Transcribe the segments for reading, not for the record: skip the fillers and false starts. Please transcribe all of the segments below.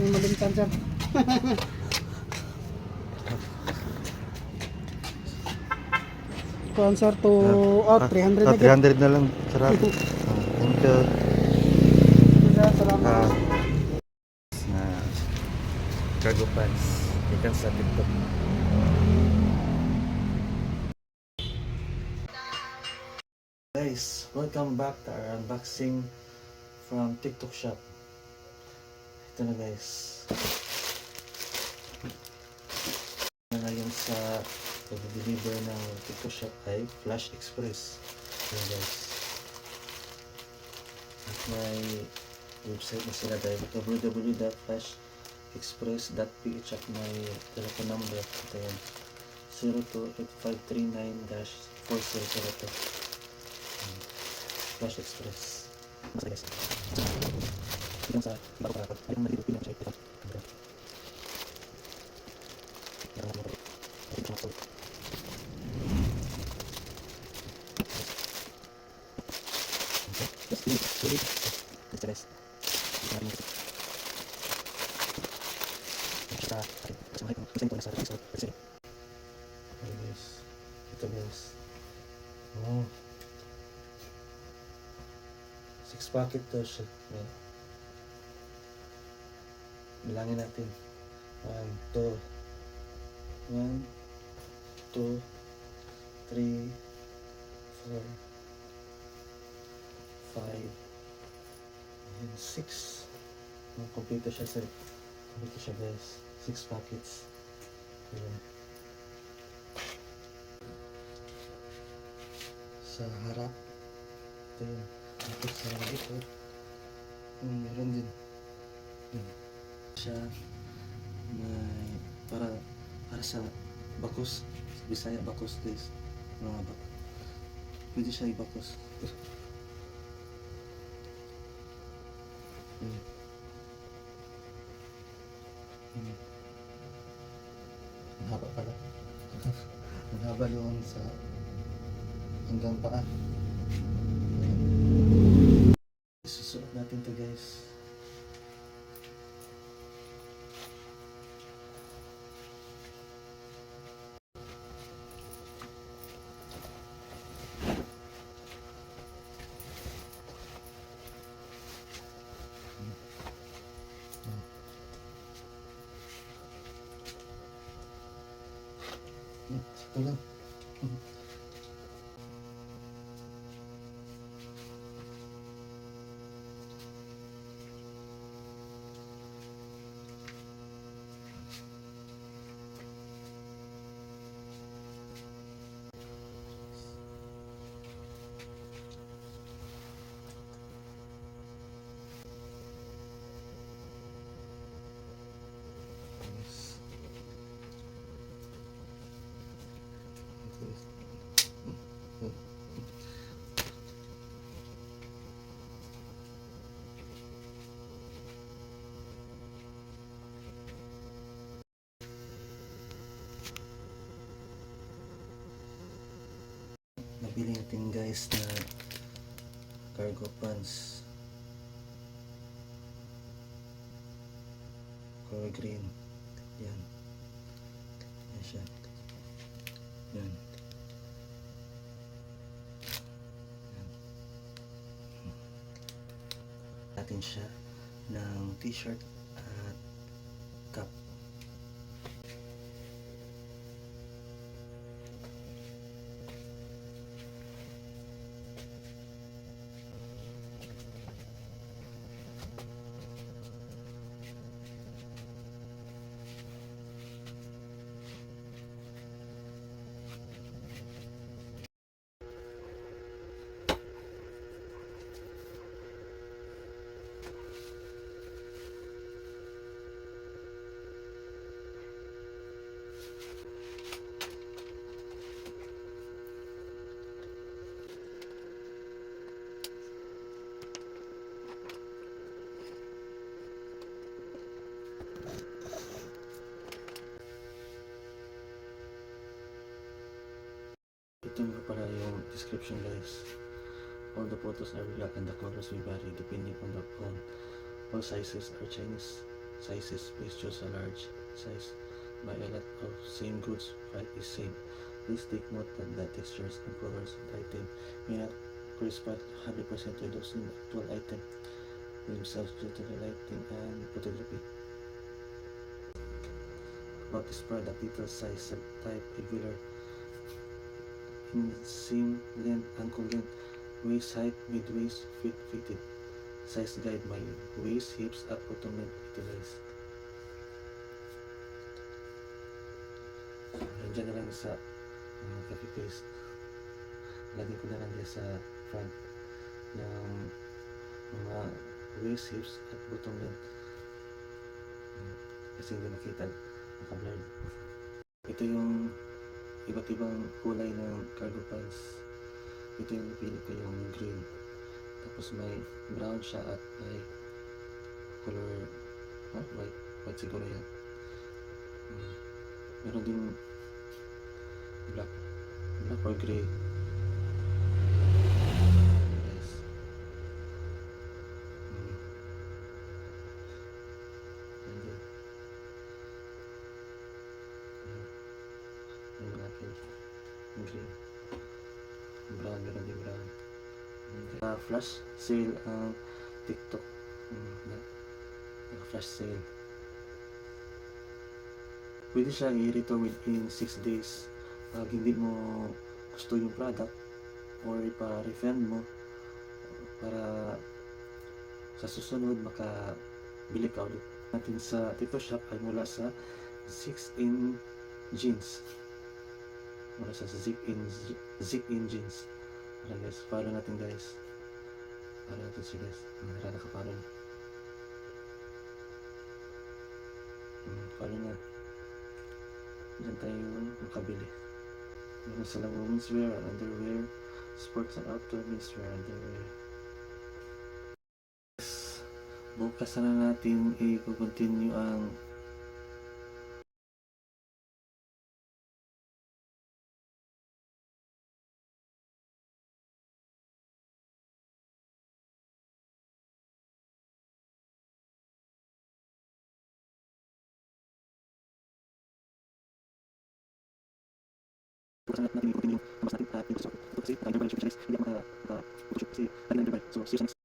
May malimtan sir. Kuhan sir to 300 na 300 na lang. Sarado. Thank you. Salamat. Na cargo pants. Ikan sa TikTok. Guys, welcome back to our unboxing from TikTok shop. Ito na guys. Ngayon sa pag-deliver ng TikTok shop ay Flash Express. Ayan guys. At may website na sila dahil www.flashexpress.ph at may telephone number. Ito yan. 028539-4002. Flash Express. Mas guys. Hanggang sa bago ka ay ang nalilipin ang check ito. Ito guys. Oh. 6 packet to siya. Yan. Bilangin natin. 1, 2, 1, 2, 3, 4, 5, and 6. Kompleto siya sir. Kompleto siya guys. 6 packets. Ayan. Sa harap. Ito yun. Tapos sa likod. Meron din. Siya may para sa bakos. Sa Bisaya bakos guys. Mga bak. Pwede siya ibakos. Ang haba pala. Ang haba doon sa hanggang paa. Susuot natin to guys. Ito lang. Nabili natin guys na cargo pants color green. Yan. Yan siya. Yan. Natin siya ng t-shirt at cap. Ito nga pala yung description guys. All the photos are black and the colors will vary depending on the phone. All sizes are Chinese sizes. Please choose a large size. Buy a lot of same goods, price is same. Please take note that the textures and colors of the item may not correspond 100% to those in the actual item themselves due to the lighting and photography. About this product, details, size, type, regular, inseam, length, ankle length, waist height, mid-waist, fit, fitted. Size guide, my waist, hips, at bottom length, ito guys. Nandiyan na lang sa copy paste. Lagyan ko na lang dyan sa front ng mga waist, hips, at bottom length. Kasi hindi makita, naka-blurred. Ito yung iba't ibang kulay ng cargo pants. Ito yung pili ko, yung green. Tapos may brown siya at may color white siguro yan. Meron din black or gray. Yes. And then yung black and green. Brown, meron din brown. Flash sale ang TikTok. Flash sale. Pwede siya i-return within 6 days. Pag hindi mo gusto yung product or ipa-refund mo para sa susunod makabili ka ulit. Natin sa TikTok shop ay mula sa zip-in jeans. Mula sa zip-in jeans. Guys, follow natin guys. Follow natin siya guys. Nakapalo na. Follow na. Diyan tayo makabili. Meron silang women's wear, underwear, sports and outdoor menswear, underwear. Bukas na natin i-continue ang bukas natin i-continue ang mas natin at yung kasi naka-underwear yung guys, hindi ako maka-photoshoot kasi naka-underwear. So, see you sa next.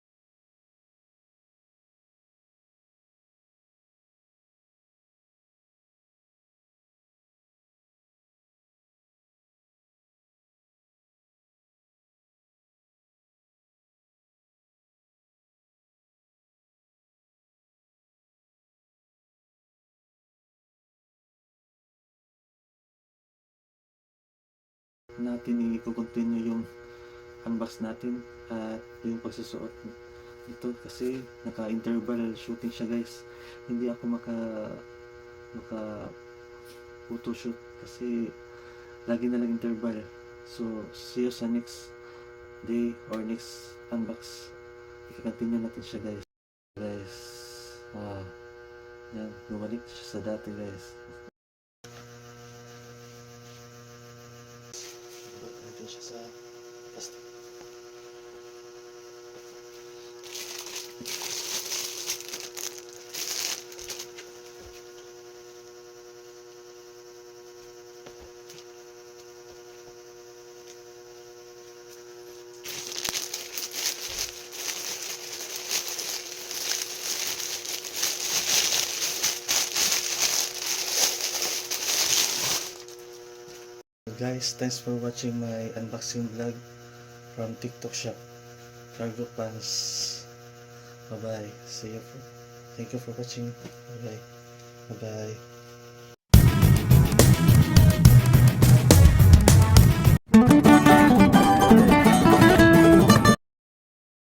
Natin i-continue yung unbox natin at yung pagsusuot ito kasi naka-interval shooting siya guys. Hindi ako maka photoshoot kasi lagi na lang interval. So see you sa next day or next unbox. I-continue natin siya guys. Yan, bumalik siya sa dati guys. Bumalik natin siya sa plastic. Guys, thanks for watching my unboxing vlog from TikTok shop cargo pants. Bye bye. See you. Thank you for watching. Bye bye. Bye bye.